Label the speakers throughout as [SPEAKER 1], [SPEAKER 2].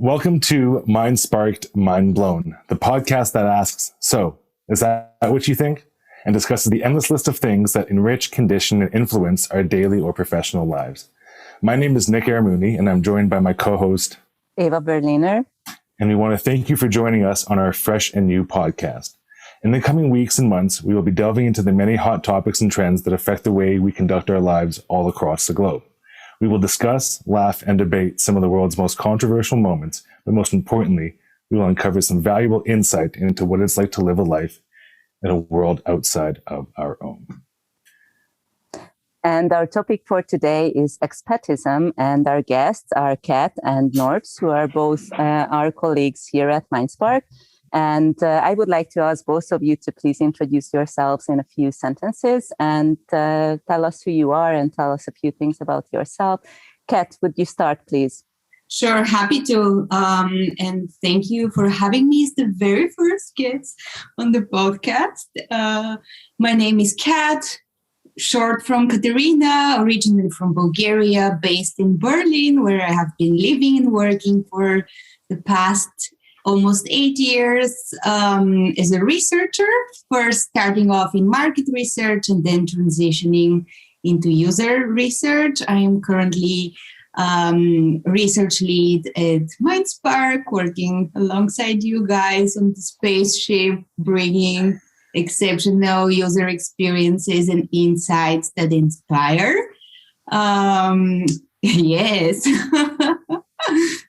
[SPEAKER 1] Welcome to MindSparked, Mind Blown, the podcast that asks, so, is that what you think? And discusses the endless list of things that enrich, condition, and influence our daily or professional lives. My name is Nick Aramouni, and I'm joined by my co-host,
[SPEAKER 2] Eva Berliner.
[SPEAKER 1] And we want to thank you for joining us on our fresh and new podcast. In the coming weeks and months, we will be delving into the many hot topics and trends that affect the way we conduct our lives all across the globe. We will discuss, laugh, and debate some of the world's most controversial moments, but most importantly, we will uncover some valuable insight into what it's like to live a life in a world outside of our own.
[SPEAKER 2] And our topic for today is expatism, and our guests are Kat and Norbert, who are both our colleagues here at MindSpark. And I would like to ask both of you to please introduce yourselves in a few sentences and tell us who you are and tell us a few things about yourself. Kat, would you start, please?
[SPEAKER 3] Sure, happy to. And thank you for having me as the very first guest on the podcast. My name is Kat, short from Katerina, originally from Bulgaria, based in Berlin, where I have been living and working for the past almost 8 years as a researcher, first starting off in market research and then transitioning into user research. I am currently research lead at MindSpark, working alongside you guys on the spaceship, bringing exceptional user experiences and insights that inspire. Yes.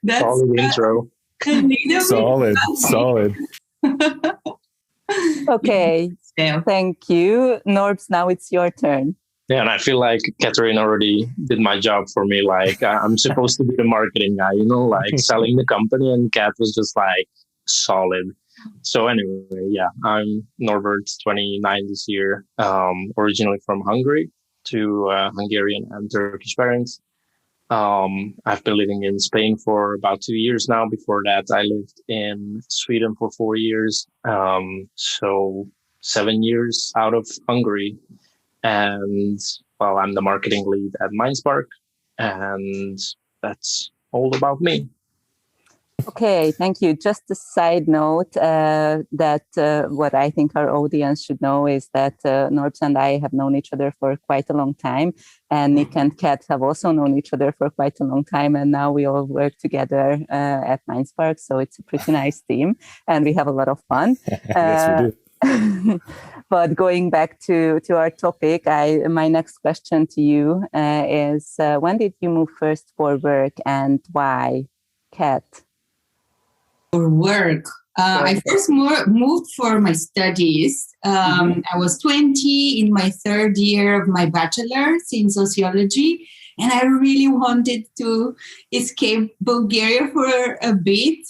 [SPEAKER 4] That's solid intro.
[SPEAKER 1] Solid.
[SPEAKER 2] Okay, thank you. Norbs, now it's your turn.
[SPEAKER 4] Yeah, and I feel like Katerina already did my job for me. Like, I'm supposed to be the marketing guy, like selling the company, and Kat was just like solid. So anyway, yeah, I'm Norbert, 29 this year, originally from Hungary to Hungarian and Turkish parents. I've been living in Spain for about 2 years now. Before that, I lived in Sweden for 4 years. So 7 years out of Hungary. And well, I'm the marketing lead at MindSpark. And that's all about me.
[SPEAKER 2] Okay, thank you. Just a side note that what I think our audience should know is that Norbert and I have known each other for quite a long time, and Nick and Kat have also known each other for quite a long time, and now we all work together at MindSpark, so it's a pretty nice team, and we have a lot of fun.
[SPEAKER 1] Yes, we do.
[SPEAKER 2] But going back to our topic, my next question to you is, when did you move first for work and why? Kat?
[SPEAKER 3] For work. I first moved for my studies. I was 20 in my third year of my bachelor's in sociology, and I really wanted to escape Bulgaria for a bit,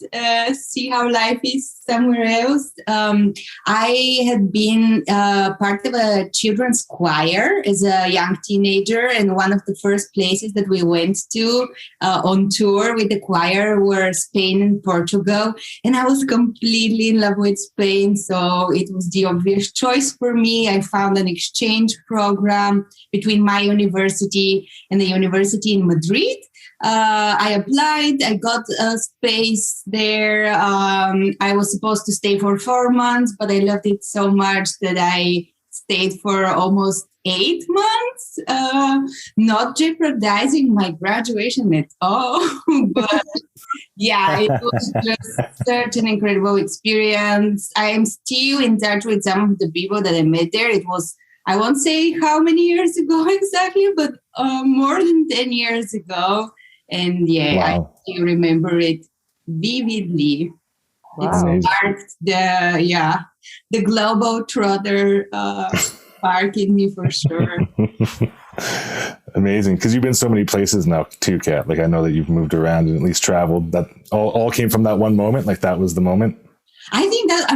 [SPEAKER 3] see how life is somewhere else. I had been part of a children's choir as a young teenager, and one of the first places that we went to on tour with the choir were Spain and Portugal, and I was completely in love with Spain, so it was the obvious choice for me. I found an exchange program between my university and the university in Madrid. I applied, I got a space there. I was supposed to stay for 4 months, but I loved it so much that I stayed for almost 8 months, not jeopardizing my graduation at all. But yeah, it was just such an incredible experience. I am still in touch with some of the people that I met there. It was, I won't say how many years ago exactly, but more than 10 years ago. And yeah, wow. I still remember it vividly. Wow. It sparked the global trotter spark in me for sure.
[SPEAKER 1] Amazing, because you've been so many places now too, Kat. Like, I know that you've moved around and at least traveled. That all came from that one moment. Like, that was the moment.
[SPEAKER 3] I think that,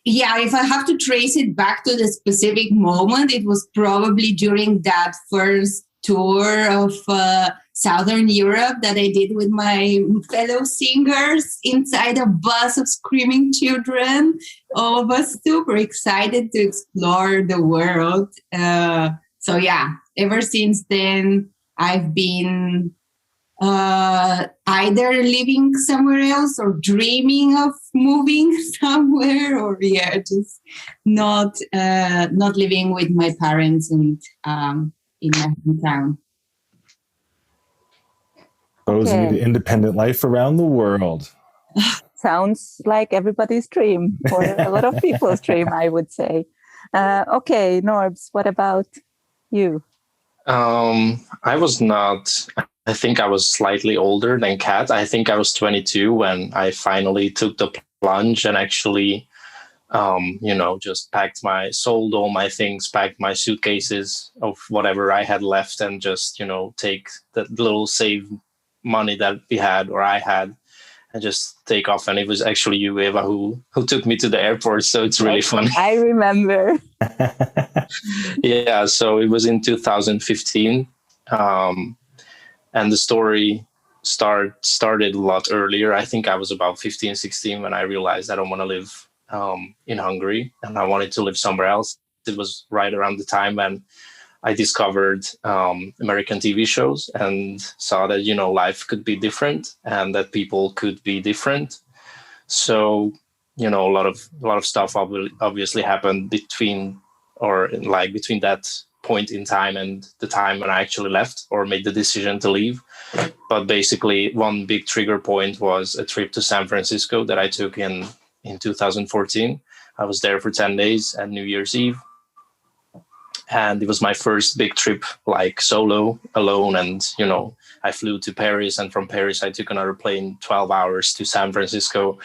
[SPEAKER 3] if I have to trace it back to the specific moment, it was probably during that first tour of Southern Europe that I did with my fellow singers inside a bus of screaming children. All of us super excited to explore the world. So yeah, ever since then, I've been either living somewhere else or dreaming of moving somewhere, or just not living with my parents and in my hometown.
[SPEAKER 1] Cozy to independent life around the world.
[SPEAKER 2] Sounds like everybody's dream, or a lot of people's dream, I would say. Okay, Norbs, what about you?
[SPEAKER 4] I was not. I think I was slightly older than Kat. I think I was 22 when I finally took the plunge and actually, just sold all my things, packed my suitcases of whatever I had left, and just, take the little save money that we had or I had, and just take off. And it was actually you, Eva, who took me to the airport. So it's really funny.
[SPEAKER 2] I remember.
[SPEAKER 4] Yeah, so it was in 2015. And the story started a lot earlier. I think I was about 15, 16 when I realized I don't want to live in Hungary and I wanted to live somewhere else. It was right around the time when I discovered American TV shows and saw that, life could be different and that people could be different. So, a lot of stuff obviously happened between that point in time and the time when I actually left or made the decision to leave. But basically, one big trigger point was a trip to San Francisco that I took in 2014. I was there for 10 days at New Year's Eve. And it was my first big trip, like solo, alone. And, I flew to Paris, and from Paris, I took another plane 12 hours to San Francisco.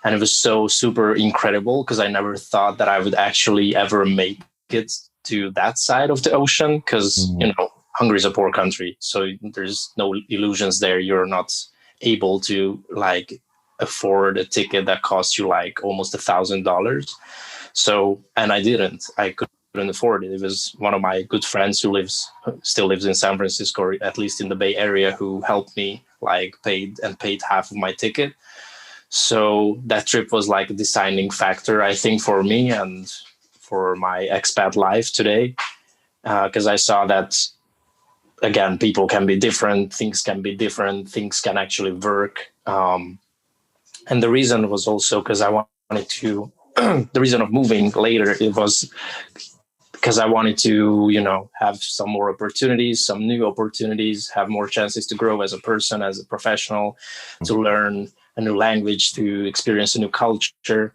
[SPEAKER 4] And it was so super incredible because I never thought that I would actually ever make it to that side of the ocean because, Hungary is a poor country. So there's no illusions there. You're not able to afford a ticket that costs you almost $1,000. So, and I couldn't afford it. It was one of my good friends who still lives in San Francisco, or at least in the Bay Area, who helped me paid half of my ticket. So that trip was a deciding factor, I think, for me and for my expat life today, because I saw that, again, people can be different, things can actually work. And the reason was also because I wanted to, the reason of moving later, it was because I wanted to, have some more opportunities, some new opportunities, have more chances to grow as a person, as a professional, to learn a new language, to experience a new culture.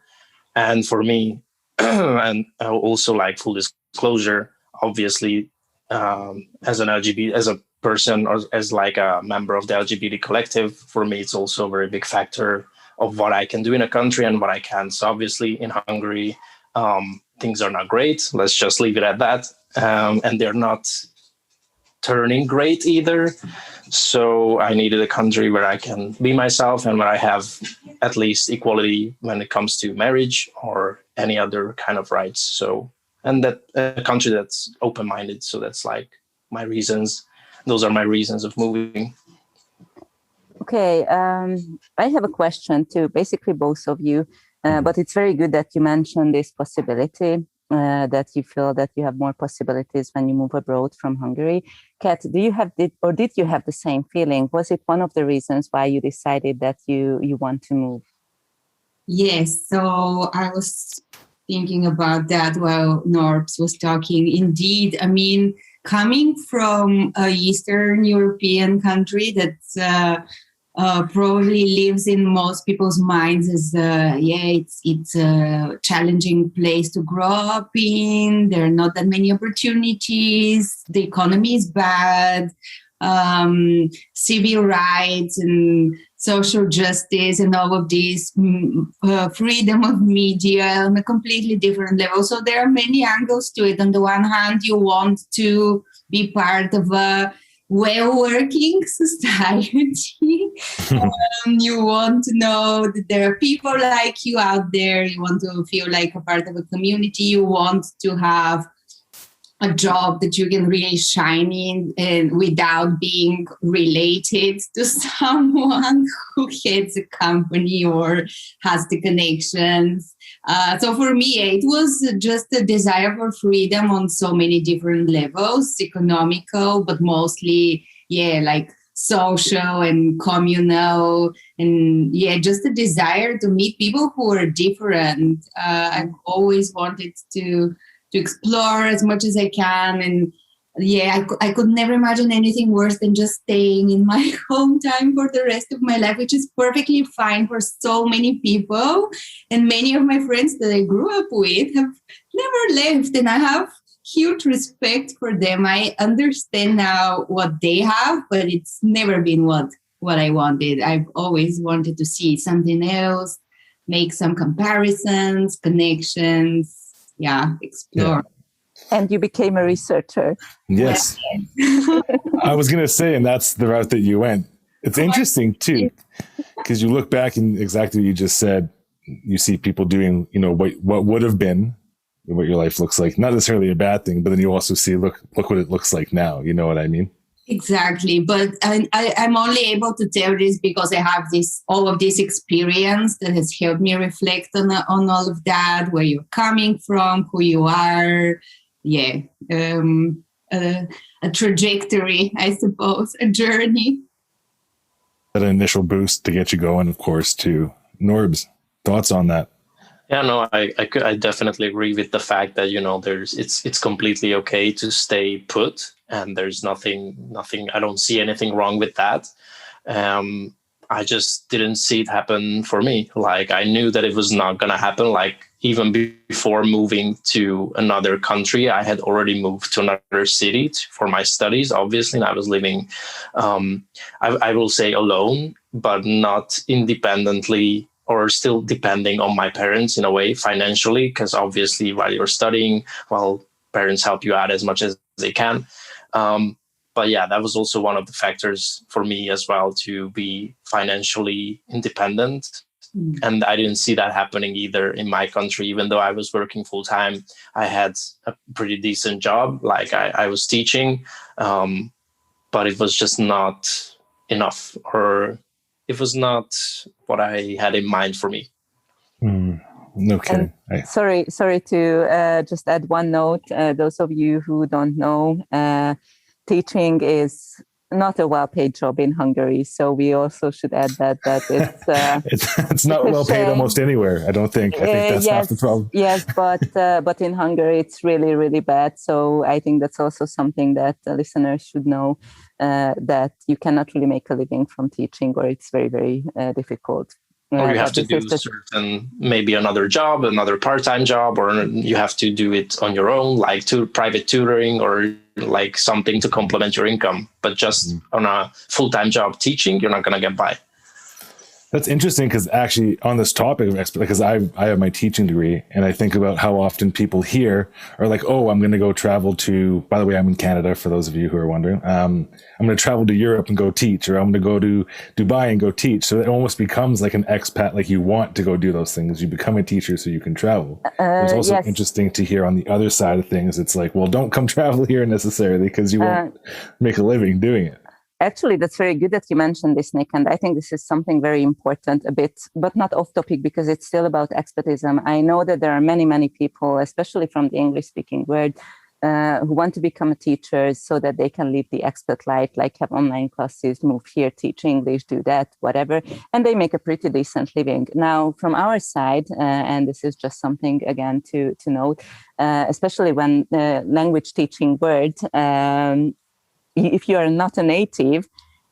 [SPEAKER 4] And for me, and also full disclosure, obviously, as a person or as a member of the LGBT collective, for me, it's also a very big factor of what I can do in a country and what I can't. So obviously in Hungary, things are not great. Let's just leave it at that. And they're not turning great either. So I needed a country where I can be myself and where I have at least equality when it comes to marriage or any other kind of rights. So, and that a country that's open-minded. So that's my reasons. Those are my reasons of moving.
[SPEAKER 2] Okay, I have a question to basically both of you, but it's very good that you mentioned this possibility, that you feel that you have more possibilities when you move abroad from Hungary. Kat, did you have the same feeling? Was it one of the reasons why you decided that you want to move?
[SPEAKER 3] Yes, so I was thinking about that while Norbs was talking. Indeed, I mean, coming from a Eastern European country that's probably lives in most people's minds as it's a challenging place to grow up in. There are not that many opportunities. The economy is bad. Civil rights and social justice and all of this, freedom of media on a completely different level. So there are many angles to it. On the one hand, you want to be part of a well-working society. You want to know that there are people like you out there. You want to feel like a part of a community. You want to have a job that you can really shine in and without being related to someone who heads a company or has the connections. So for me, it was just a desire for freedom on so many different levels, economical, but mostly, social and communal, and just a desire to meet people who are different. I've always wanted to explore as much as I can, and I could never imagine anything worse than just staying in my hometown for the rest of my life, which is perfectly fine for so many people. And many of my friends that I grew up with have never left, and I have huge respect for them. I understand now what they have, but it's never been what I wanted. I've always wanted to see something else, make some comparisons, connections, explore.
[SPEAKER 1] Yeah.
[SPEAKER 2] And you became a researcher.
[SPEAKER 1] Yes. I was going to say, and that's the route that you went. It's interesting too, because you look back and exactly what you just said, you see people doing, what would have been, what your life looks like. Not necessarily a bad thing, but then you also see, look what it looks like now. You know what I mean?
[SPEAKER 3] Exactly. But I'm only able to tell this because I have all of this experience that has helped me reflect on all of that, where you're coming from, who you are. A trajectory, I suppose, a journey.
[SPEAKER 1] That initial boost to get you going, of course, too. Norbs, thoughts on that?
[SPEAKER 4] Yeah, no, I definitely agree with the fact that, it's completely okay to stay put, and there's nothing, I don't see anything wrong with that. I just didn't see it happen for me. Like, I knew that it was not going to happen. Like, even before moving to another country, I had already moved to another city for my studies, obviously. And I was living, I will say alone, but not independently, or still depending on my parents in a way financially, because obviously while you're studying, parents help you out as much as they can. But yeah, that was also one of the factors for me as well, to be financially independent. And I didn't see that happening either in my country. Even though I was working full time, I had a pretty decent job. Like, I was teaching, but it was just not enough, or it was not what I had in mind for me.
[SPEAKER 1] Okay.
[SPEAKER 2] Sorry to just add one note. Those of you who don't know, teaching is not a well-paid job in Hungary, so we also should add that
[SPEAKER 1] it's not well-paid almost anywhere. I don't think. I think that's half the problem.
[SPEAKER 2] Yes, but in Hungary it's really, really bad. So I think that's also something that listeners should know, that you cannot really make a living from teaching, or it's very, very difficult.
[SPEAKER 4] Or you have to do maybe another job, another part-time job, or you have to do it on your own, like private tutoring, or like something to complement your income. But just on a full-time job teaching, you're not going to get by.
[SPEAKER 1] That's interesting, because actually on this topic of expat, because I have my teaching degree, and I think about how often people here are like, oh, I'm going to go travel to, by the way, I'm in Canada, for those of you who are wondering. I'm going to travel to Europe and go teach, or I'm going to go to Dubai and go teach. So it almost becomes like an expat, like you want to go do those things. You become a teacher so you can travel. It's also interesting to hear on the other side of things. It's like, well, don't come travel here necessarily, because you won't make a living doing it.
[SPEAKER 2] Actually, that's very good that you mentioned this, Nick. And I think this is something very important, a bit, but not off topic, because it's still about expatism. I know that there are many, many people, especially from the English-speaking world, who want to become a teacher so that they can live the expat life, like have online classes, move here, teach English, do that, whatever. And they make a pretty decent living. Now, from our side, and this is just something, again, to note, especially when language teaching world, if you are not a native,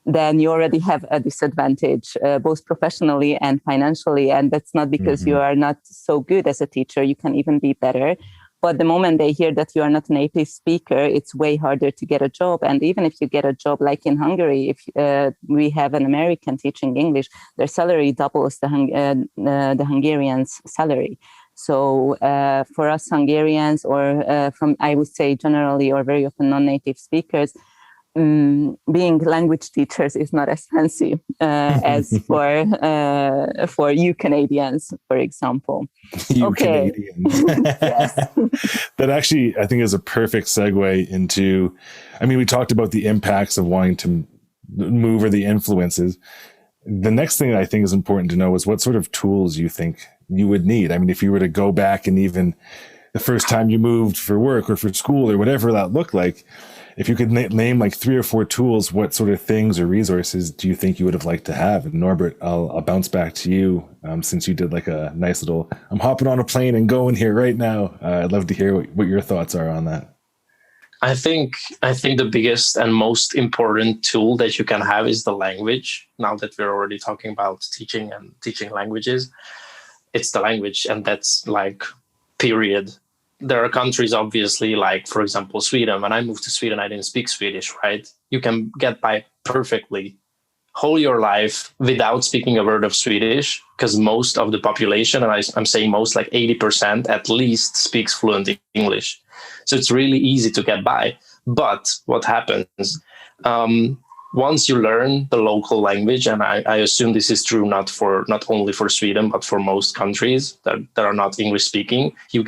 [SPEAKER 2] then you already have a disadvantage, both professionally and financially. And that's not because you are not so good as a teacher. You can even be better. But the moment they hear that you are not a native speaker, it's way harder to get a job. And even if you get a job like in Hungary, if we have an American teaching English, their salary doubles the Hungarian's salary. So for us Hungarians, or from, I would say generally, or very often non-native speakers, being language teachers is not as fancy as for you Canadians, for example.
[SPEAKER 1] Canadians. That actually, I think, is a perfect segue into, I mean, we talked about the impacts of wanting to move, or the influences. The next thing I think is important to know is what sort of tools you think you would need. I mean, if you were to go back, and even the first time you moved for work or for school or whatever that looked like, if you could name like 3 or 4 tools, what sort of things or resources do you think you would have liked to have? And Norbert, I'll bounce back to you since you did like a nice little, I'm hopping on a plane and going here right now. I'd love to hear what your thoughts are on that.
[SPEAKER 4] I think the biggest and most important tool that you can have is the language. Now that we're already talking about teaching languages, it's the language, and that's like period. There are countries, obviously, like, for example, Sweden. When I moved to Sweden, I didn't speak Swedish, right? You can get by perfectly whole your life without speaking a word of Swedish, because most of the population, and I'm saying most, like 80% at least, speaks fluent English. So it's really easy to get by. But what happens? Once you learn the local language, and I assume this is true not only for Sweden, but for most countries that are not English speaking, you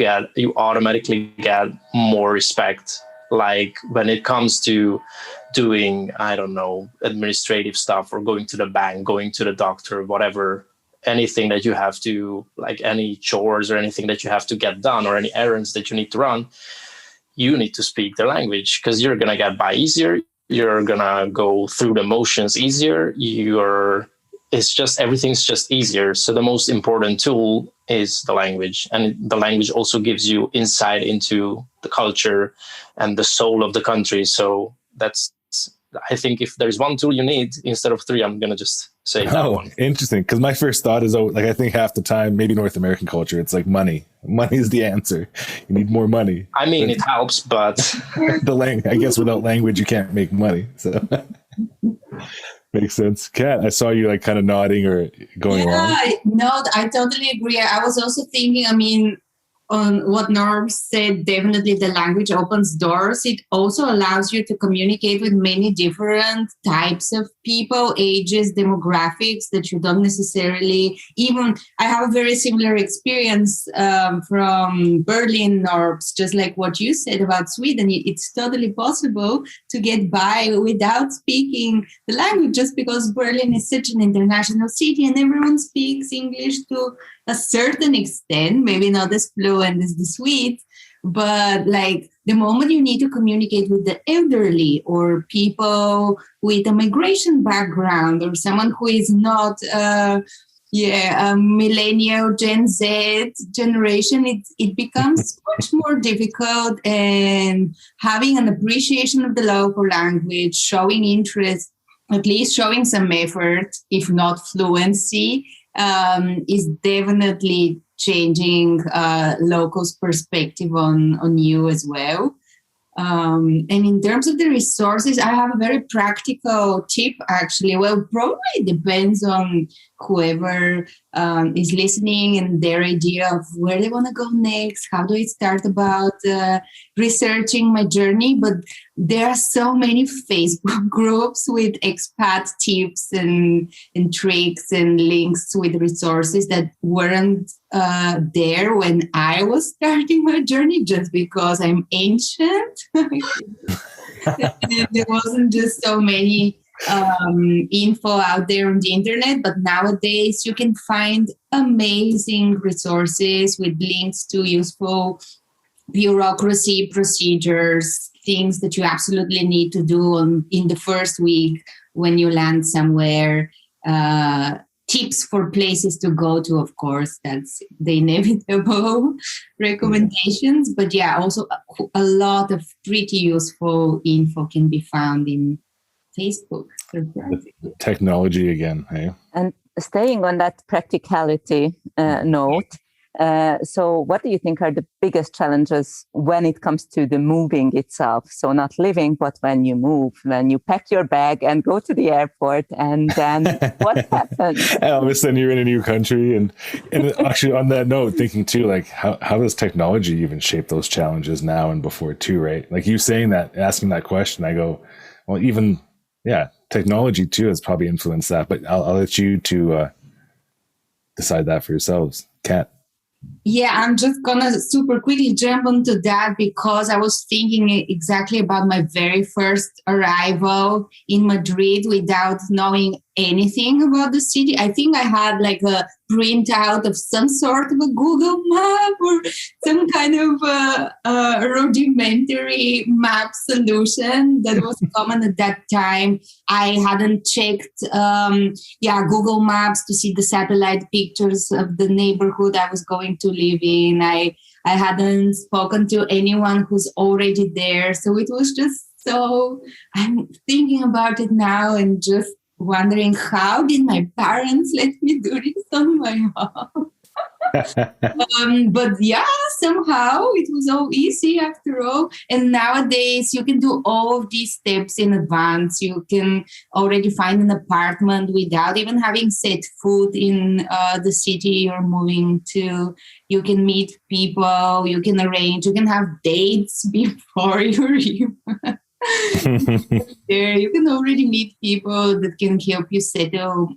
[SPEAKER 4] automatically get more respect. Like when it comes to doing, I don't know, administrative stuff or going to the bank, going to the doctor, whatever, anything that you have to, like any chores or anything that you have to get done or any errands that you need to run, you need to speak the language because you're going to get by easier. You're going to go through the motions easier. Everything's just easier. So the most important tool is the language. And the language also gives you insight into the culture and the soul of the country. So I think if there's one tool you need instead of 3, I'm going to just say that one.
[SPEAKER 1] Interesting. Because my first thought is, I think half the time, maybe North American culture, it's like money. Money is the answer. You need more money.
[SPEAKER 4] I mean, it helps, but
[SPEAKER 1] I guess without language, you can't make money. So makes sense. Kat, I saw you like kind of nodding or going along.
[SPEAKER 3] No, I totally agree. I was also thinking, on what Norm said, definitely the language opens doors. It also allows you to communicate with many different types of people, ages, demographics that you don't necessarily even. I have a very similar experience from Berlin, Norbs, just like what you said about Sweden. It's totally possible to get by without speaking the language just because Berlin is such an international city and everyone speaks English to a certain extent, maybe not as fluent as the Swedes, but like the moment you need to communicate with the elderly or people with a migration background or someone who is not a millennial Gen Z generation, it becomes much more difficult, and having an appreciation of the local language, showing interest, at least showing some effort, if not fluency, is definitely changing locals' perspective on you as well. And in terms of the resources, I have a very practical tip, actually. Well, probably depends on whoever is listening and their idea of where they want to go next. How do I start about researching my journey? But there are so many Facebook groups with expat tips and tricks and links with resources that weren't there when I was starting my journey, just because I'm ancient. There wasn't just so many info out there on the internet, but nowadays you can find amazing resources with links to useful bureaucracy procedures, things that you absolutely need to do in the first week when you land somewhere. Tips for places to go to, of course, that's the inevitable recommendations. But yeah, also a lot of pretty useful info can be found in Facebook.
[SPEAKER 1] Technology again, hey?
[SPEAKER 2] And staying on that practicality note, so what do you think are the biggest challenges when it comes to the moving itself? So not living, but when you move, when you pack your bag and go to the airport, and then what happens?
[SPEAKER 1] All of a sudden you're in a new country. And actually on that note, thinking too, like how does technology even shape those challenges now and before too, right? Like you saying that, asking that question, I go, well, even, technology too has probably influenced that, but I'll let you to decide that for yourselves. Kat.
[SPEAKER 3] Yeah, I'm just gonna super quickly jump onto that because I was thinking exactly about my very first arrival in Madrid without knowing anything about the city. I think I had like a printout of some sort of a Google map or some kind of rudimentary map solution that was common at that time. I hadn't checked, Google Maps to see the satellite pictures of the neighborhood I was going to live in. I hadn't spoken to anyone who's already there. So it was just I'm thinking about it now and just wondering, how did my parents let me do this on my own? But yeah, somehow it was all easy after all. And nowadays you can do all of these steps in advance. You can already find an apartment without even having set foot in the city you're moving to. You can meet people, you can arrange, you can have dates before you're even there. You can already meet people that can help you settle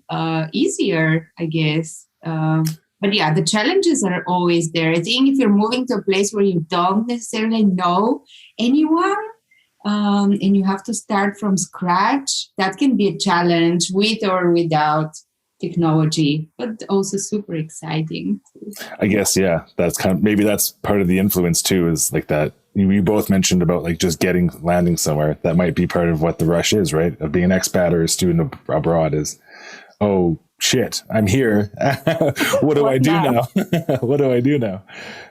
[SPEAKER 3] easier, I guess. But yeah, the challenges are always there. I think if you're moving to a place where you don't necessarily know anyone, and you have to start from scratch, that can be a challenge with or without technology, but also super exciting.
[SPEAKER 1] I guess, yeah, that's maybe that's part of the influence too, is like that. You both mentioned about like just landing somewhere. That might be part of what the rush is, right? Of being an expat or a student abroad is, oh shit, I'm here. What do I do now? What do I do now?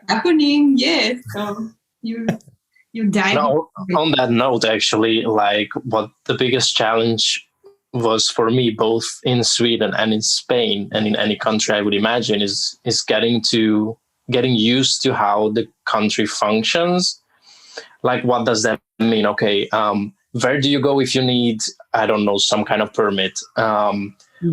[SPEAKER 3] Happening, yes. So you dive.
[SPEAKER 4] Now, on that note, actually, like what the biggest challenge was for me, both in Sweden and in Spain and in any country I would imagine, is getting used to how the country functions. Like, what does that mean? Okay, where do you go if you need, I don't know, some kind of permit?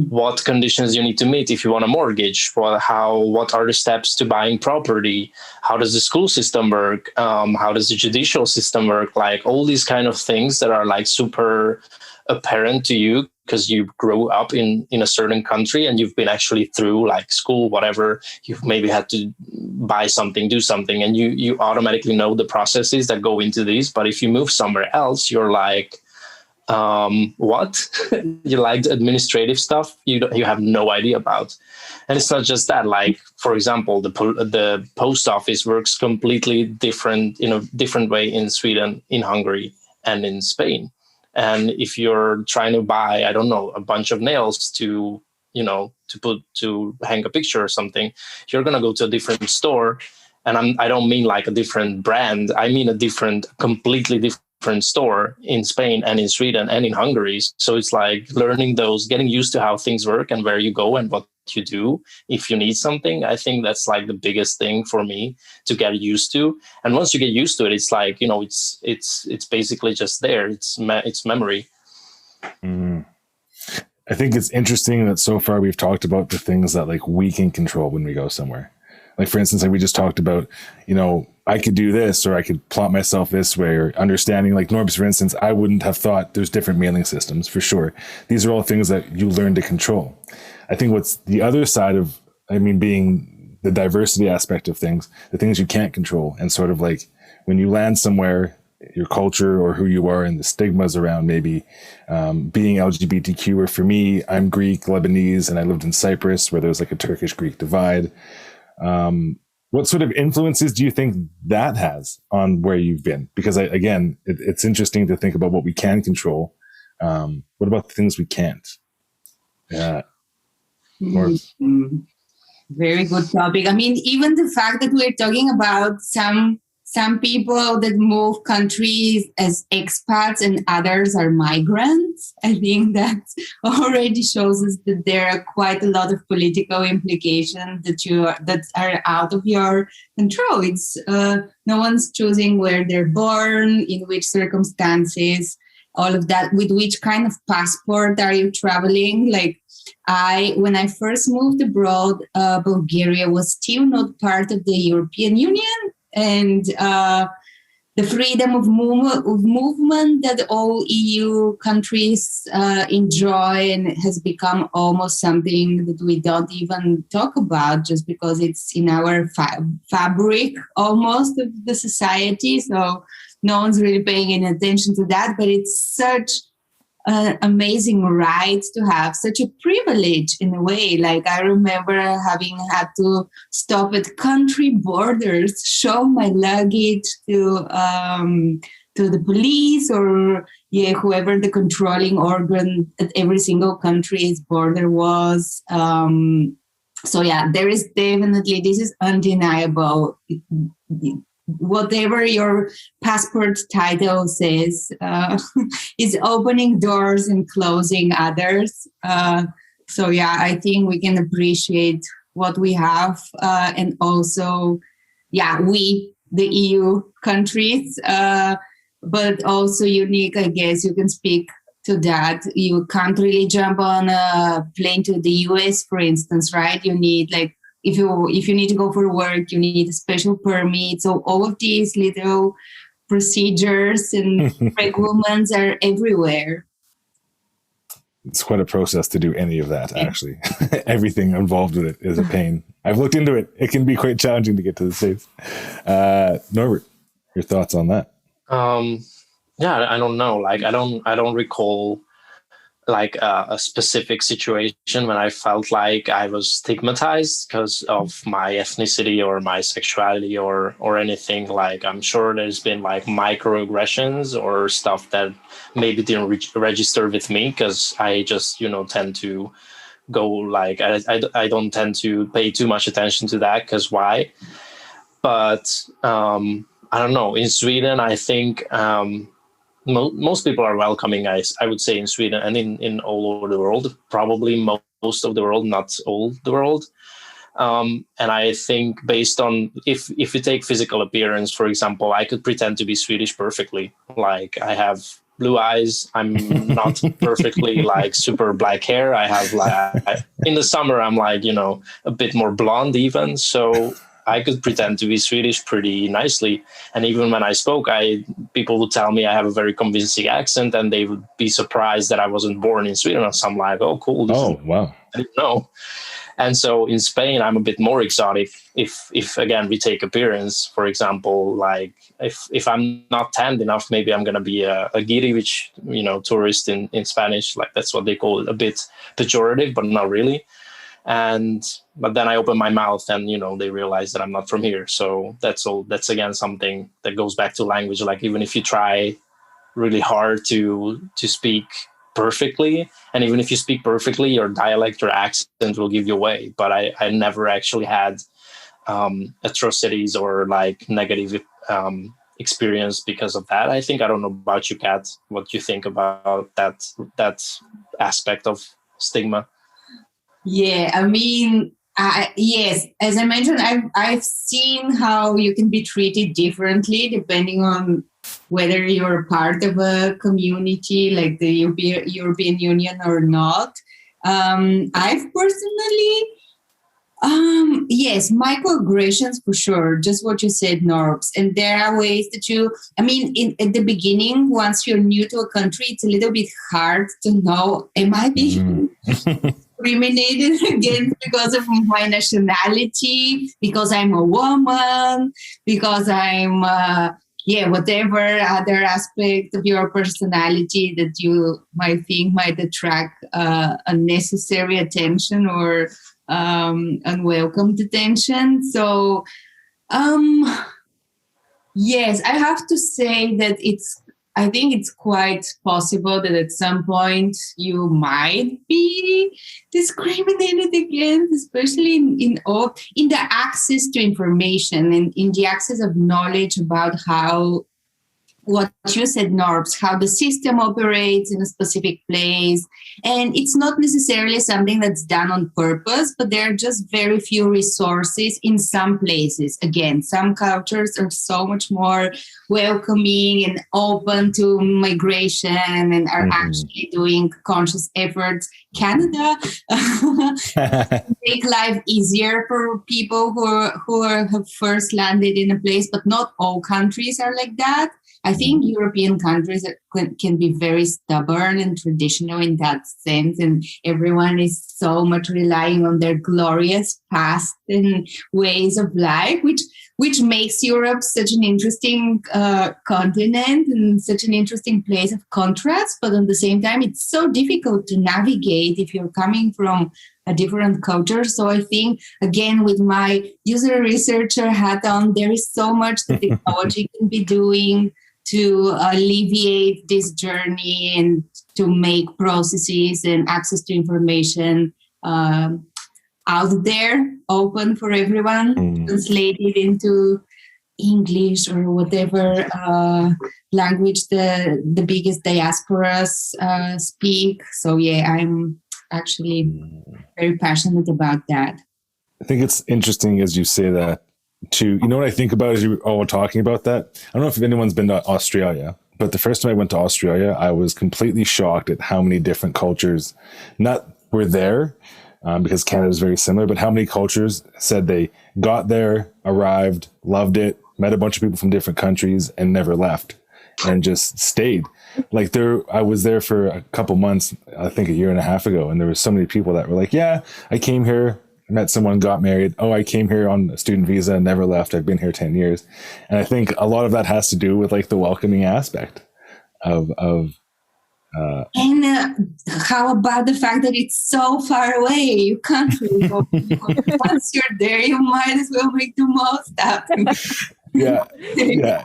[SPEAKER 4] What conditions you need to meet if you want a mortgage? What are the steps to buying property? How does the school system work? How does the judicial system work? Like all these kind of things that are like super apparent to you because you grew up in a certain country and you've been actually through like school, whatever. You've maybe had to buy something, do something, and you automatically know the processes that go into these. But if you move somewhere else, you're like, what? You like the administrative stuff you have no idea about. And it's not just that. Like, for example, the post office works completely different in a different way in Sweden, in Hungary, and in Spain. And if you're trying to buy, I don't know, a bunch of nails to hang a picture or something, you're gonna go to a different store. And I don't mean like a different brand. I mean a completely different store in Spain and in Sweden and in Hungary. So it's like learning getting used to how things work and where you go and what you do if you need something. I think that's like the biggest thing for me to get used to. And once you get used to it, it's like, it's basically just there. It's memory.
[SPEAKER 1] I think it's interesting that so far we've talked about the things that like we can control when we go somewhere. Like, for instance, like we just talked about, I could do this, or I could plot myself this way, or understanding, like Norbert, for instance, I wouldn't have thought there's different mailing systems for sure. These are all things that you learn to control. I think what's the other side of, being the diversity aspect of things, the things you can't control, and sort of like when you land somewhere, your culture or who you are and the stigmas around maybe being LGBTQ, or for me, I'm Greek, Lebanese, and I lived in Cyprus where there's like a Turkish-Greek divide. What sort of influences do you think that has on where you've been? Because it's interesting to think about what we can control. What about the things we can't? Yeah.
[SPEAKER 3] Very good topic. I mean, even the fact that we're talking about some people that move countries as expats and others are migrants, I think that already shows us that there are quite a lot of political implications that are out of your control. It's no one's choosing where they're born, in which circumstances, all of that. With which kind of passport are you traveling? Like, when I first moved abroad, Bulgaria was still not part of the European Union. And the freedom of movement that all EU countries enjoy, and has become almost something that we don't even talk about, just because it's in our fabric almost of the society. So no one's really paying any attention to that. But it's such an amazing right to have such a privilege in a way. Like I remember having had to stop at country borders, show my luggage to the police or whoever the controlling organ at every single country's border was. So there is definitely, this is undeniable. Whatever your passport title says is opening doors and closing others. I think we can appreciate what we have, and also, we, the EU countries, but also unique, I guess you can speak to that. You can't really jump on a plane to the US, for instance, right? You need if you need to go for work, you need a special permit. So all of these little procedures and requirements are everywhere.
[SPEAKER 1] It's quite a process to do any of that, actually. Everything involved with it is a pain. I've looked into it. It can be quite challenging to get to the States. Norbert, your thoughts on that?
[SPEAKER 4] I don't know. I don't recall a specific situation when I felt like I was stigmatized because of my ethnicity or my sexuality or anything. I'm sure there's been microaggressions or stuff that maybe didn't register with me because I just tend to go I don't tend to pay too much attention to that because why? But I don't know. In Sweden, I think most people are welcoming, I would say, in Sweden and in all over the world, probably most of the world, not all the world. And I think based on, if you take physical appearance, for example, I could pretend to be Swedish perfectly. I have blue eyes. I'm not perfectly super black hair. I have in the summer, I'm a bit more blonde even. So I could pretend to be Swedish pretty nicely. And even when I spoke, people would tell me I have a very convincing accent and they would be surprised that I wasn't born in Sweden or something oh, cool.
[SPEAKER 1] Wow.
[SPEAKER 4] I didn't know. And so in Spain, I'm a bit more exotic. If again, we take appearance, for example, if I'm not tanned enough, maybe I'm going to be a guiri, which, tourist in Spanish, that's what they call it, a bit pejorative, but not really. But then I open my mouth and, they realize that I'm not from here. So that's again, something that goes back to language. Even if you try really hard to speak perfectly, and even if you speak perfectly, your dialect or accent will give you away. But I never actually had atrocities or negative experience because of that. I don't know about you, Kat, what you think about that aspect of stigma.
[SPEAKER 3] Yeah, I mean, yes, as I mentioned, I've seen how you can be treated differently depending on whether you're part of a community like the European Union or not. I've personally, yes, microaggressions for sure, just what you said, Norbs. And there are ways that at the beginning, once you're new to a country, it's a little bit hard to know, am I being discriminated against because of my nationality, because I'm a woman, because I'm whatever other aspect of your personality that you might think might attract unnecessary attention or unwelcome attention. So yes, I have to say that I think it's quite possible that at some point you might be discriminated against, especially in the access to information and in the access of knowledge about what you said, Norbs, how the system operates in a specific place. And it's not necessarily something that's done on purpose, but there are just very few resources in some places. Again, some cultures are so much more welcoming and open to migration and are actually doing conscious efforts. Canada make life easier for people who have first landed in a place, but not all countries are like that. I think European countries can be very stubborn and traditional in that sense, and everyone is so much relying on their glorious past and ways of life, which which makes Europe such an interesting continent and such an interesting place of contrast. But at the same time, it's so difficult to navigate if you're coming from a different culture. So I think, again, with my user researcher hat on, there is so much that technology can be doing to alleviate this journey and to make processes and access to information out there, open for everyone, translated into English or whatever language the biggest diasporas speak. So yeah, I'm actually very passionate about that.
[SPEAKER 1] I think it's interesting as you say that too. You know what I think about as you were all talking about that? I don't know if anyone's been to Australia, but the first time I went to Australia, I was completely shocked at how many different cultures were there. Because Canada is very similar, but how many cultures said they got there, arrived, loved it, met a bunch of people from different countries and never left and just stayed. Like I was there for a couple months, I think a year and a half ago. And there were so many people that were like, yeah, I came here, met someone, got married. Oh, I came here on a student visa and never left. I've been here 10 years. And I think a lot of that has to do with like the welcoming aspect of
[SPEAKER 3] and how about the fact that it's so far away? You can't really go. Once you're there, you might as well make the most out of it.
[SPEAKER 1] Yeah,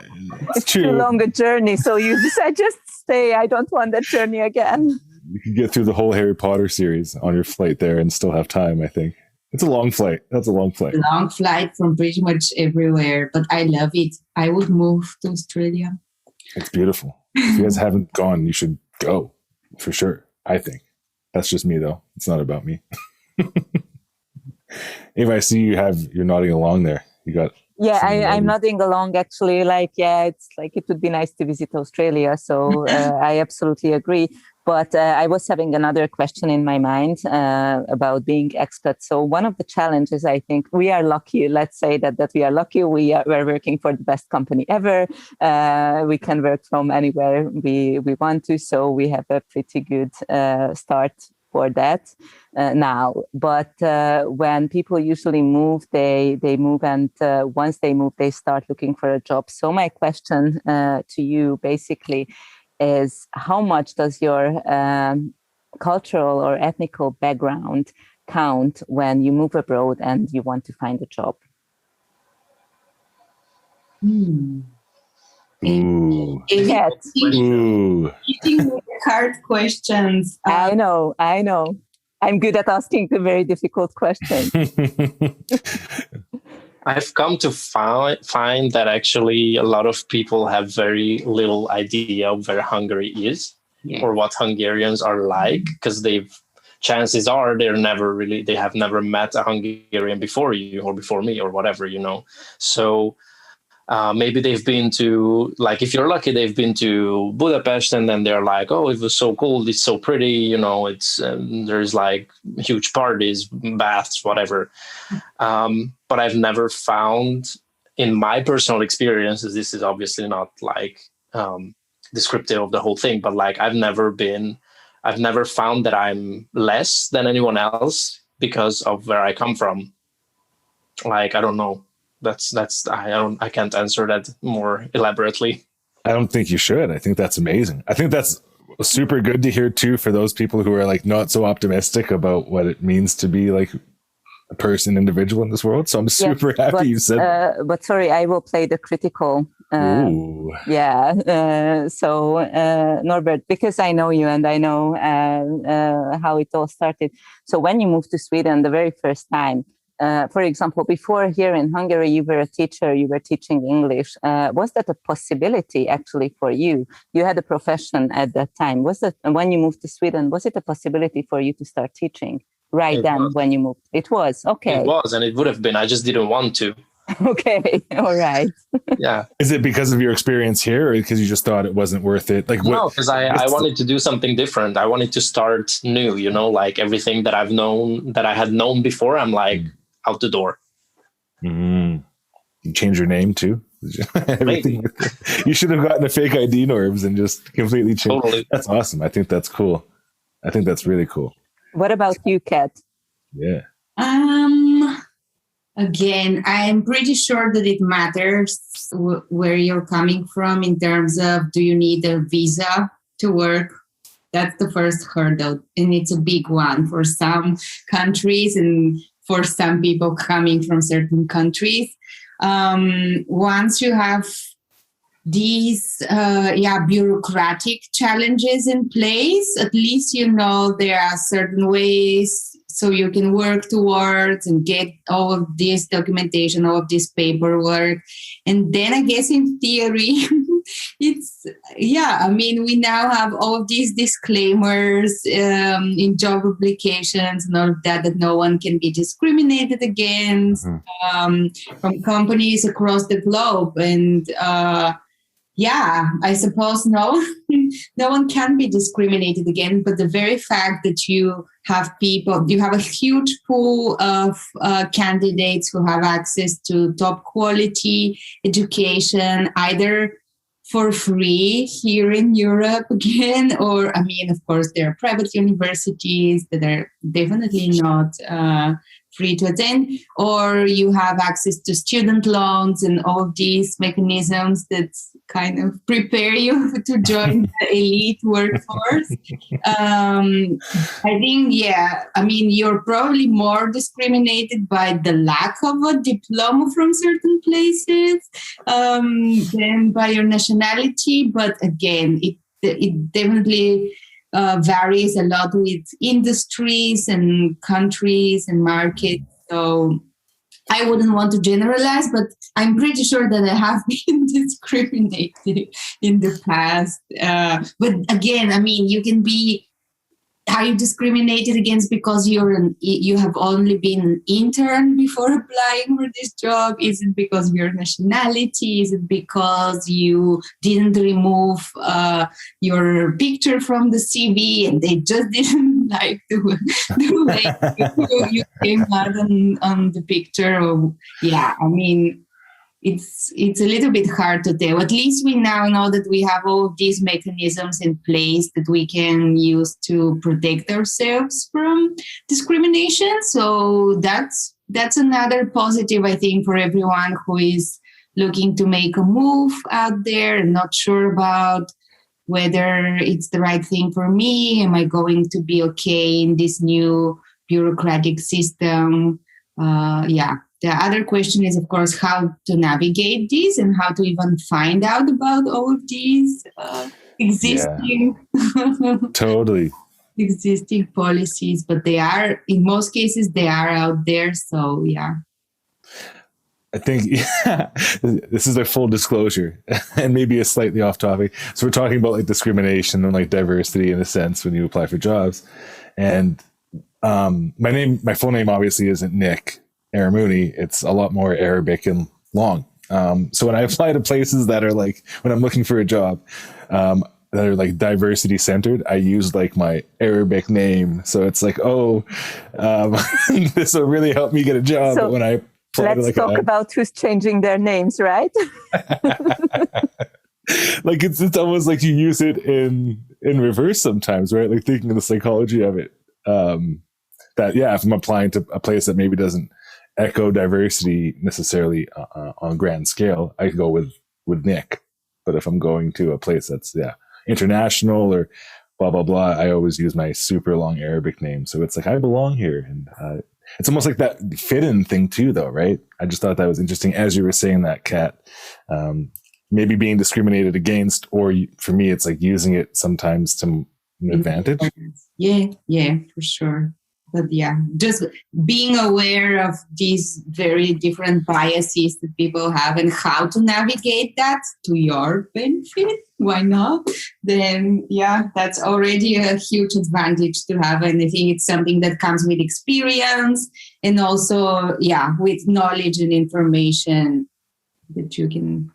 [SPEAKER 1] it's true.
[SPEAKER 2] Too long a journey, so you decide just stay. I don't want that journey again.
[SPEAKER 1] You can get through the whole Harry Potter series on your flight there and still have time, I think. It's a long flight. That's a long flight.
[SPEAKER 3] Long flight from pretty much everywhere, but I love it. I would move to Australia.
[SPEAKER 1] It's beautiful. If you guys haven't gone, you should go for sure. I think that's just me though. It's not about me. If I see you're nodding along there, you got.
[SPEAKER 2] Yeah, I'm nodding along actually. It's like it would be nice to visit Australia. So I absolutely agree. But I was having another question in my mind about being expat. So one of the challenges, I think, we are lucky. Let's say that we are lucky. We're working for the best company ever. We can work from anywhere we want to. So we have a pretty good start for that now. But when people usually move, they move, and once they move, they start looking for a job. So my question to you basically is, how much does your cultural or ethnical background count when you move abroad and you want to find a job?
[SPEAKER 1] Ooh.
[SPEAKER 2] Yes.
[SPEAKER 1] Ooh.
[SPEAKER 3] Hard questions.
[SPEAKER 2] I know. I'm good at asking the very difficult questions.
[SPEAKER 4] I've come to find that actually a lot of people have very little idea of where Hungary is or what Hungarians are like, because chances are they have never met a Hungarian before you or before me or whatever, So maybe they've been to, like, if you're lucky, they've been to Budapest and then they're like, oh, it was so cold, it's so pretty, it's there's like huge parties, baths, whatever. But I've never found, in my personal experiences, this is obviously not like descriptive of the whole thing, but like I've never found that I'm less than anyone else because of where I come from. Like, I don't know. I can't answer that more elaborately.
[SPEAKER 1] I don't think you should. I think that's amazing. I think that's super good to hear too, for those people who are like not so optimistic about what it means to be like a person, individual in this world. So I'm super happy you said that.
[SPEAKER 2] But sorry, I will play the critical. So Norbert, because I know you and I know how it all started. So when you moved to Sweden the very first time, for example, before here in Hungary, you were a teacher, you were teaching English. Was that a possibility actually for you? You had a profession at that time. Was that, when you moved to Sweden, was it a possibility for you to start teaching when you moved? It was, okay.
[SPEAKER 4] It was, and it would have been. I just didn't want to.
[SPEAKER 2] Okay, all right.
[SPEAKER 4] Yeah.
[SPEAKER 1] Is it because of your experience here, or because you just thought it wasn't worth it? Like,
[SPEAKER 4] no, because I wanted to do something different. I wanted to start new, like everything that I had known before, I'm like, out the door.
[SPEAKER 1] You change your name too? Everything. You should have gotten a fake ID, Norbs, and just completely changed. Totally. That's awesome. I think that's cool. I think that's really cool.
[SPEAKER 2] What about you, Kat?
[SPEAKER 1] Yeah.
[SPEAKER 3] Again, I'm pretty sure that it matters where you're coming from in terms of, do you need a visa to work? That's the first hurdle, and it's a big one for some countries and for some people coming from certain countries. Once you have these bureaucratic challenges in place, at least you know there are certain ways so you can work towards and get all of this documentation, all of this paperwork. And then I guess in theory, we now have all of these disclaimers in job applications and all of that no one can be discriminated against from companies across the globe. And I suppose no one can be discriminated against, but the very fact that you have a huge pool of candidates who have access to top quality education, either for free here in Europe again, or, of course, there are private universities that are definitely not free to attend, or you have access to student loans and all of these mechanisms that kind of prepare you to join the elite workforce. I think, you're probably more discriminated by the lack of a diploma from certain places than by your nationality. But again, it definitely varies a lot with industries and countries and markets. So I wouldn't want to generalize, but I'm pretty sure that I have been discriminated in the past. But again, you can be. Are you discriminated against because you have only been an intern before applying for this job? Is it because of your nationality? Is it because you didn't remove your picture from the CV and they just didn't like the way you came out on the picture? It's a little bit hard to tell. At least we now know that we have all these mechanisms in place that we can use to protect ourselves from discrimination. So that's another positive, I think, for everyone who is looking to make a move out there and not sure about whether it's the right thing for me. Am I going to be okay in this new bureaucratic system? The other question is, of course, how to navigate this and how to even find out about all of these existing
[SPEAKER 1] totally
[SPEAKER 3] existing policies. But they are, in most cases, they are out there. So,
[SPEAKER 1] I think this is a full disclosure and maybe a slightly off topic. So we're talking about like discrimination and like diversity in a sense when you apply for jobs. And my full name obviously isn't Nick Aramouni. It's a lot more Arabic and long. So when I apply to places that are like, when I'm looking for a job, that are like diversity centered, I use like my Arabic name. So it's like, this will really help me get a job.
[SPEAKER 2] So
[SPEAKER 1] but when I apply
[SPEAKER 2] let's talk about who's changing their names, right?
[SPEAKER 1] Like it's almost like you use it in reverse sometimes, right? Like thinking of the psychology of it. If I'm applying to a place that maybe doesn't echo diversity necessarily on a grand scale, I could go with Nick. But if I'm going to a place that's international or blah blah blah, I always use my super long Arabic name. So it's like I belong here, and it's almost like that fit-in thing too, though, right? I just thought that was interesting as you were saying that, Kat. Maybe being discriminated against, or for me, it's like using it sometimes to an advantage.
[SPEAKER 3] Yeah, for sure. But just being aware of these very different biases that people have and how to navigate that to your benefit, why not? Then, that's already a huge advantage to have. And I think it's something that comes with experience and also, with knowledge and information that you can.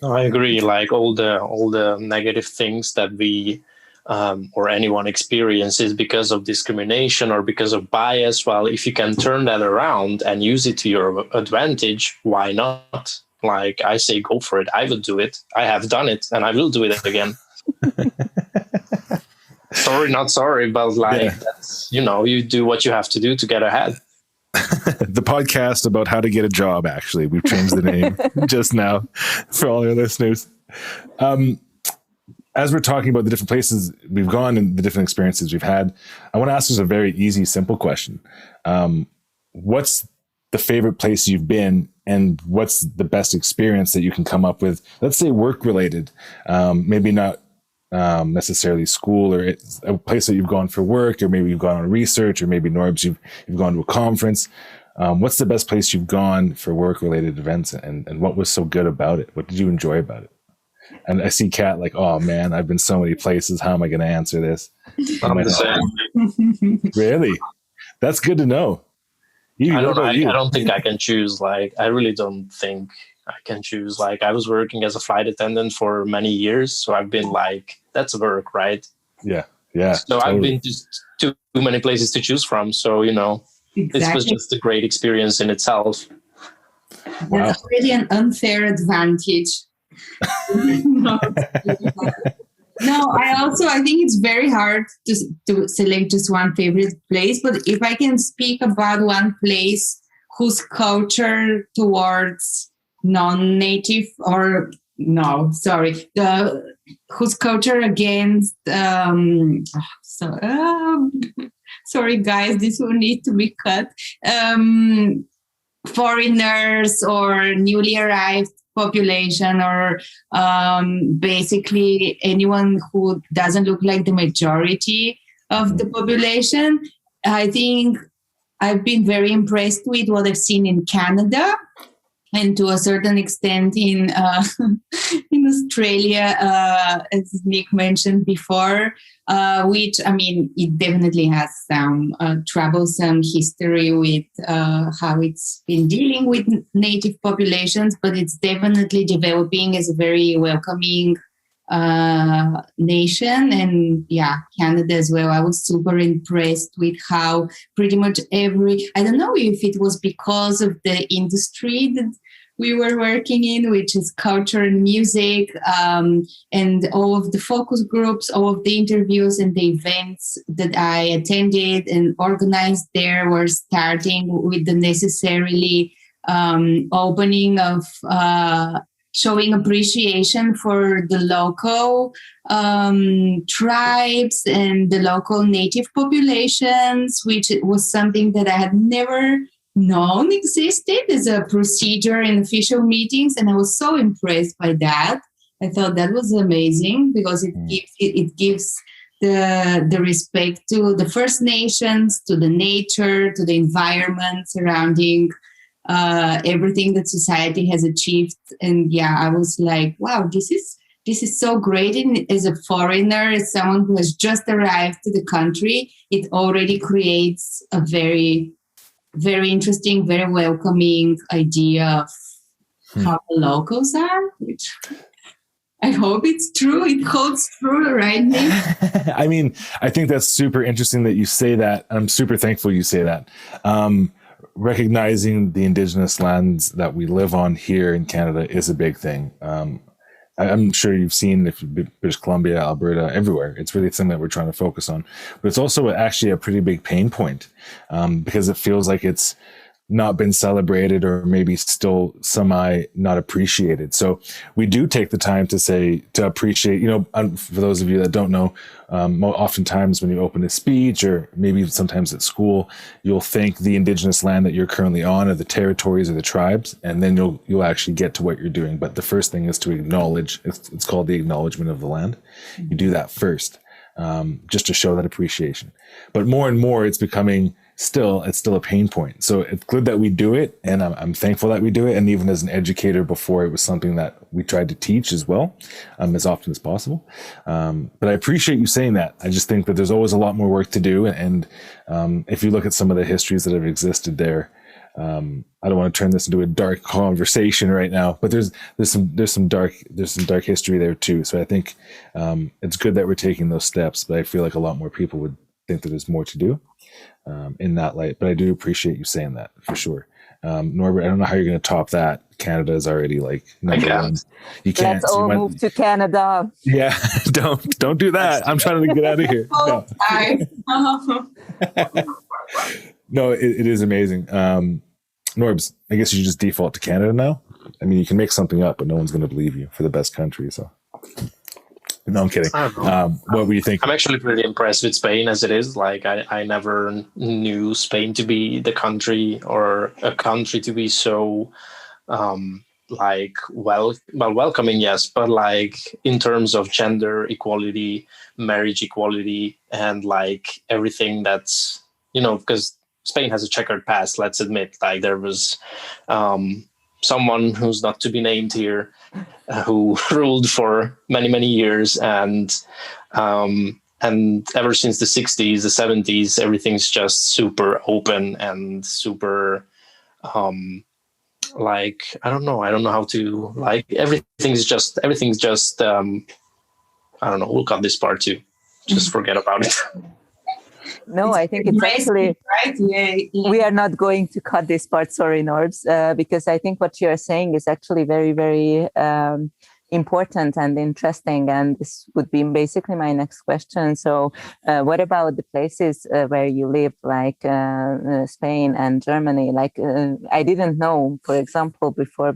[SPEAKER 4] No, I agree. Like all the negative things that we or anyone experiences because of discrimination or because of bias. Well, if you can turn that around and use it to your advantage, why not? Like I say, go for it. I will do it. I have done it and I will do it again. Sorry, not sorry, but that's, you do what you have to do to get ahead.
[SPEAKER 1] the podcast about how to get a job. Actually, we've changed the name just now for all our listeners. As we're talking about the different places we've gone and the different experiences we've had, I want to ask us a very easy, simple question. What's the favorite place you've been, and what's the best experience that you can come up with? Let's say work related, maybe not necessarily school, or it's a place that you've gone for work, or maybe you've gone on research, or maybe Norbs, you've gone to a conference. What's the best place you've gone for work related events, and what was so good about it? What did you enjoy about it? And I see Kat like, oh man, I've been so many places. How am I going to answer this?
[SPEAKER 4] I'm the same.
[SPEAKER 1] Really? That's good to know.
[SPEAKER 4] I don't think I can choose. Like, I really don't think I can choose. Like, I was working as a flight attendant for many years, so I've been like, that's work, right?
[SPEAKER 1] Yeah.
[SPEAKER 4] So totally. I've been to too many places to choose from. So,
[SPEAKER 3] Exactly.
[SPEAKER 4] This was just a great experience in itself.
[SPEAKER 1] Wow.
[SPEAKER 3] That's really an unfair advantage. No, I think it's very hard to select just one favorite place. But if I can speak about one place whose culture towards non-native whose culture against sorry guys, this will need to be cut. Foreigners or newly arrived population, or basically anyone who doesn't look like the majority of the population. I think I've been very impressed with what I've seen in Canada, and to a certain extent in Australia, as Nick mentioned before, which, I mean, it definitely has some troublesome history with how it's been dealing with native populations, but it's definitely developing as a very welcoming nation. And yeah, Canada as well. I was super impressed with how pretty much I don't know if it was because of the industry that we were working in, which is culture and music, and all of the focus groups, all of the interviews and the events that I attended and organized there were starting with the necessarily opening of showing appreciation for the local tribes and the local native populations, which was something that I had never known existed as a procedure in official meetings. And I was so impressed by that. I thought that was amazing because it gives the respect to the First Nations, to the nature, to the environment surrounding everything that society has achieved. And yeah, I was like, wow, this is so great. And as a foreigner, as someone who has just arrived to the country, it already creates a very, very interesting, very welcoming idea of how the locals are, which I hope it's true. It holds true, right, Nick?
[SPEAKER 1] I mean, I think that's super interesting that you say that. I'm super thankful you say that. Recognizing the Indigenous lands that we live on here in Canada is a big thing. I'm sure you've seen, if British Columbia, Alberta, everywhere, it's really something that we're trying to focus on. But it's also actually a pretty big pain point because it feels like it's not been celebrated, or maybe still semi not appreciated. So we do take the time to appreciate, for those of you that don't know, oftentimes when you open a speech, or maybe sometimes at school, you'll thank the Indigenous land that you're currently on, or the territories or the tribes, and then you'll actually get to what you're doing. But the first thing is to acknowledge. It's called the acknowledgement of the land. You do that first, just to show that appreciation. But more and more, it's becoming it's still a pain point. So it's good that we do it, and I'm thankful that we do it. And even as an educator before, it was something that we tried to teach as well, as often as possible. But I appreciate you saying that. I just think that there's always a lot more work to do. And if you look at some of the histories that have existed there, I don't want to turn this into a dark conversation right now, but there's some dark history there too. So I think it's good that we're taking those steps, but I feel like a lot more people would think that there's more to do in that light. But I do appreciate you saying that for sure. Norbert, I don't know how you're going to top that. Canada is already like number one. You can't.
[SPEAKER 2] Let's all move to Canada.
[SPEAKER 1] Yeah, don't do that. I'm trying to get out of here. No. No, it is amazing. Norbs, I guess you should just default to Canada now. I mean, you can make something up, but no one's going to believe you for the best country. So, no, I'm kidding.
[SPEAKER 4] I don't know.
[SPEAKER 1] What were you thinking?
[SPEAKER 4] I'm actually pretty impressed with Spain as it is. Like, I never knew Spain to be the country or a country to be so like welcoming, yes, but like in terms of gender equality, marriage equality, and like everything that's, because Spain has a checkered past, let's admit. Like, there was someone who's not to be named here who ruled for many years, and ever since the 60s, the 70s, everything's just super open and super like, I don't know how to, like, everything's just I don't know, we'll cut this part too, just forget about it.
[SPEAKER 2] No, I think it's actually
[SPEAKER 3] right. Yeah.
[SPEAKER 2] We are not going to cut this part. Sorry, Norbs, because I think what you are saying is actually very, very important and interesting. And this would be basically my next question. So, what about the places where you live, like Spain and Germany? Like, I didn't know, for example, before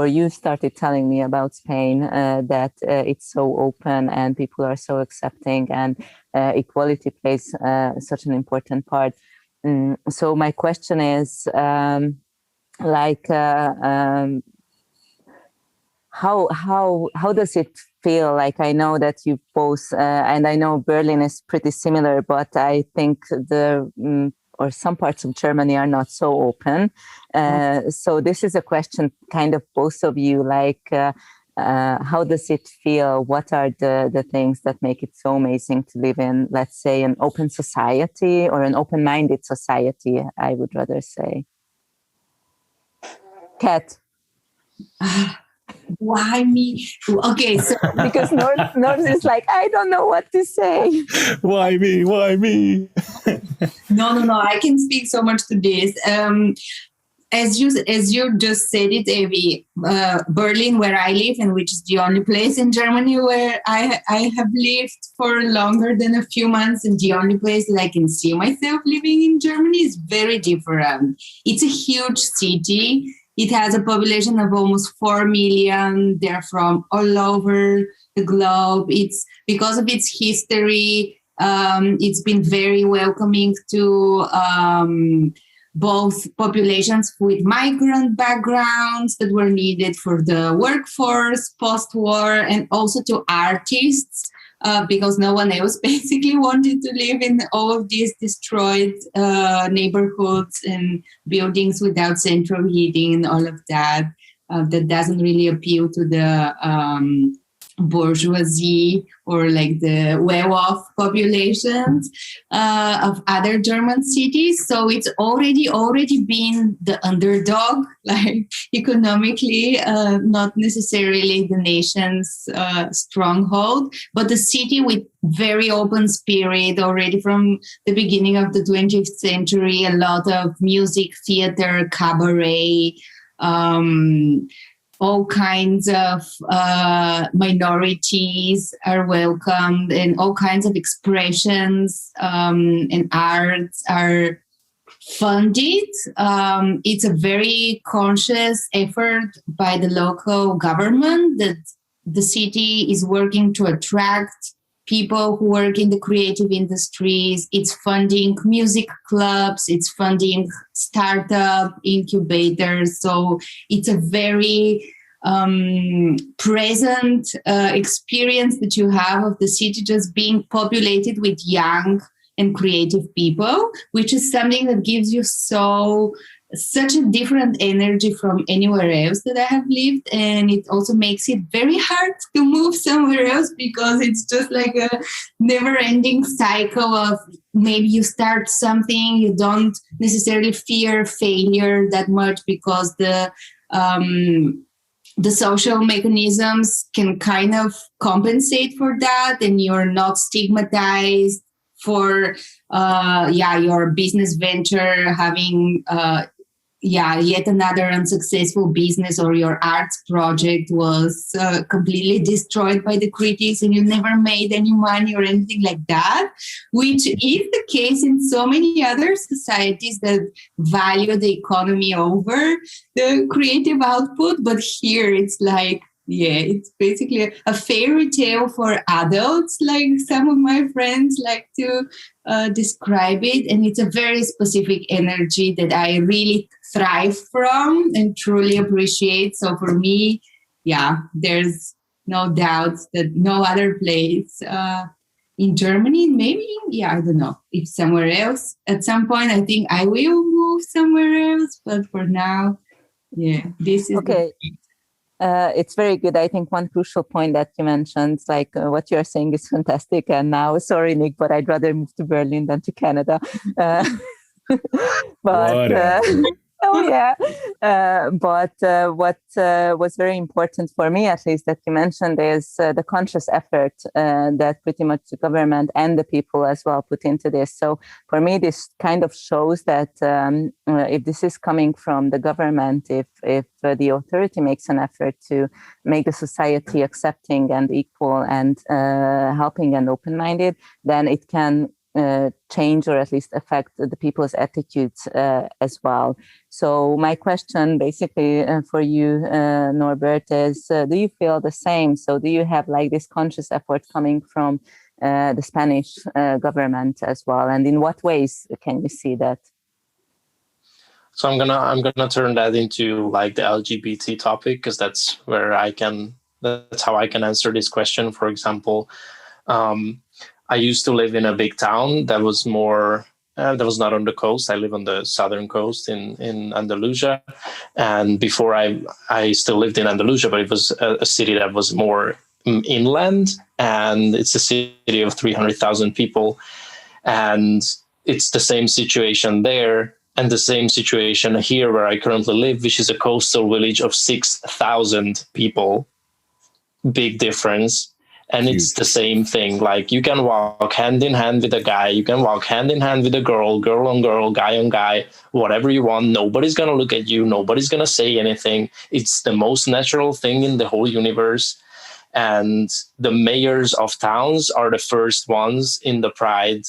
[SPEAKER 2] you started telling me about Spain, that it's so open and people are so accepting, and equality plays such an important part. So my question is, how does it feel? Like, I know that you both, and I know Berlin is pretty similar, but I think or some parts of Germany are not so open. So this is a question, kind of both of you, like, how does it feel? What are the things that make it so amazing to live in, let's say, an open society, or an open-minded society, I would rather say? Kat?
[SPEAKER 3] Why me? Okay, so
[SPEAKER 2] because North is like, I don't know what to say.
[SPEAKER 1] Why me?
[SPEAKER 3] No. I can speak so much to this. As you just said it, Avi, Berlin, where I live, and which is the only place in Germany where I have lived for longer than a few months, and the only place that I can see myself living in Germany, is very different. It's a huge city. It has a population of almost 4 million. They're from all over the globe. It's because of its history. It's been very welcoming to both populations with migrant backgrounds that were needed for the workforce post-war, and also to artists, because no one else basically wanted to live in all of these destroyed neighborhoods and buildings without central heating and all of that. That doesn't really appeal to the bourgeoisie or like the well-off populations of other German cities. So it's already been the underdog, like economically, not necessarily the nation's stronghold, but the city with very open spirit already from the beginning of the 20th century. A lot of music, theater, cabaret, all kinds of minorities are welcomed, and all kinds of expressions and arts are funded. It's a very conscious effort by the local government that the city is working to attract people who work in the creative industries. It's funding music clubs, it's funding startup incubators. So it's a very present experience that you have of the city just being populated with young and creative people, which is something that gives you such a different energy from anywhere else that I have lived. And it also makes it very hard to move somewhere else, because it's just like a never-ending cycle of maybe you start something, you don't necessarily fear failure that much because the social mechanisms can kind of compensate for that, and you're not stigmatized for your business venture having yet another unsuccessful business or your arts project was completely destroyed by the critics and you never made any money or anything like that, which is the case in so many other societies that value the economy over the creative output. But here it's like, it's basically a fairy tale for adults, like some of my friends like to describe it. And it's a very specific energy that I really thrive from and truly appreciate. So for me, there's no doubt that no other place in Germany, maybe, I don't know, if somewhere else. At some point, I think I will move somewhere else. But for now, this is
[SPEAKER 2] okay. It's very good. I think one crucial point that you mentioned, like what you're saying is fantastic. And now, sorry, Nick, but I'd rather move to Berlin than to Canada. But but what was very important for me, at least, that you mentioned is the conscious effort that pretty much the government and the people as well put into this. So for me, this kind of shows that if this is coming from the government, if the authority makes an effort to make the society accepting and equal and helping and open-minded, then it can change or at least affect the people's attitudes as well. So my question basically for you, Norbert, is do you feel the same? So do you have like this conscious effort coming from the Spanish government as well? And in what ways can you see that?
[SPEAKER 4] So I'm gonna turn that into like the LGBT topic, because that's how I can answer this question. For example, I used to live in a big town that was that was not on the coast. I live on the southern coast in Andalusia. And before I still lived in Andalusia, but it was a city that was more inland. And it's a city of 300,000 people. And it's the same situation there and the same situation here where I currently live, which is a coastal village of 6,000 people. Big difference. And it's the same thing. Like you can walk hand in hand with a guy, you can walk hand in hand with a girl, girl on girl, guy on guy, whatever you want. Nobody's going to look at you. Nobody's going to say anything. It's the most natural thing in the whole universe. And the mayors of towns are the first ones in the Pride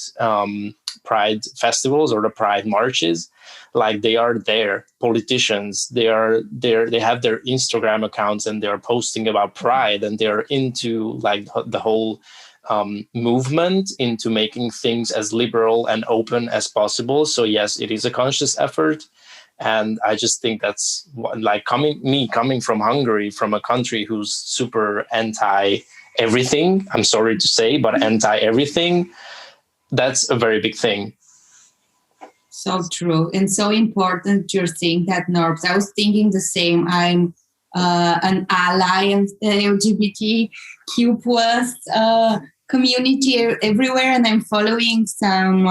[SPEAKER 4] festivals or the Pride marches. Like they are there, politicians, they have their Instagram accounts and they're posting about Pride, and they're into like the whole movement into making things as liberal and open as possible. So yes, it is a conscious effort. And I just think that's like coming from Hungary, from a country who's super anti everything. I'm sorry to say, but anti everything. That's a very big thing.
[SPEAKER 3] So true and so important you're saying that, Norbs. I was thinking the same. I'm an ally of the LGBTQ plus community everywhere, and I'm following some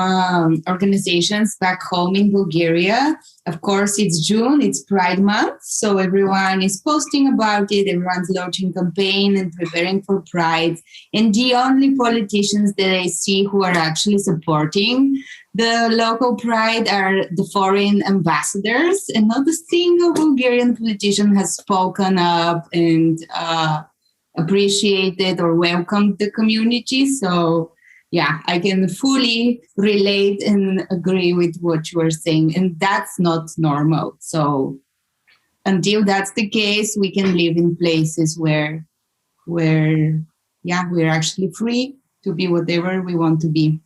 [SPEAKER 3] organizations back home in Bulgaria. Of course, it's June, it's Pride Month, so everyone is posting about it, everyone's launching campaign and preparing for Pride. And the only politicians that I see who are actually supporting the local Pride are the foreign ambassadors, and not a single Bulgarian politician has spoken up and appreciated or welcomed the community. So yeah, I can fully relate and agree with what you are saying. And that's not normal. So until that's the case, we can live in places where we're actually free to be whatever we want to be.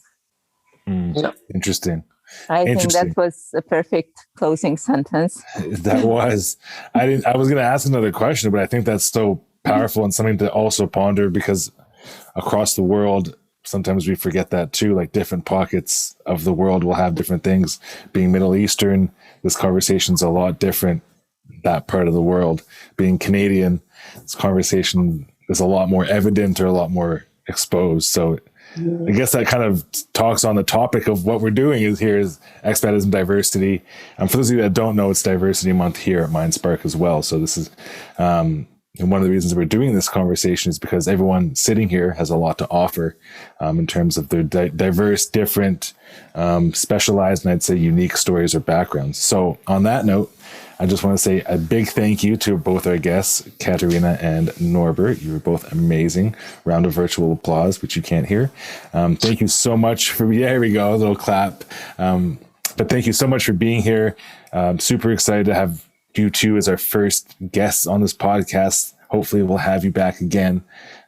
[SPEAKER 1] Interesting.
[SPEAKER 2] I think that was a perfect closing sentence.
[SPEAKER 1] That was. I was going to ask another question, but I think that's so powerful and something to also ponder, because across the world, sometimes we forget that too. Like different pockets of the world will have different things. Being Middle Eastern, this conversation's a lot different. That part of the world. Being Canadian, this conversation is a lot more evident or a lot more exposed. So I guess that kind of talks on the topic of what we're doing is Expatism Diversity. For those of you that don't know, it's Diversity Month here at MindSpark as well. So this is And one of the reasons we're doing this conversation is because everyone sitting here has a lot to offer in terms of their diverse, different, specialized, and I'd say unique stories or backgrounds. So on that note, I just want to say a big thank you to both our guests, Katerina and Norbert. You were both amazing. Round of virtual applause, which you can't hear. Thank you so much for, there we go, a little clap. But thank you so much for being here. Super excited to have you two as our first guests on this podcast. Hopefully we'll have you back again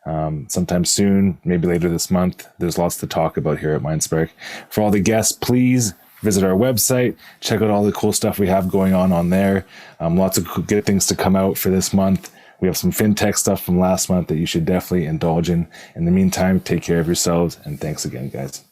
[SPEAKER 1] sometime soon, maybe later this month. There's lots to talk about here at MindSpark. For all the guests, please visit our website, check out all the cool stuff we have going on there. Lots of good things to come out for this month. We have some fintech stuff from last month that you should definitely indulge in. In the meantime, take care of yourselves, and thanks again, guys.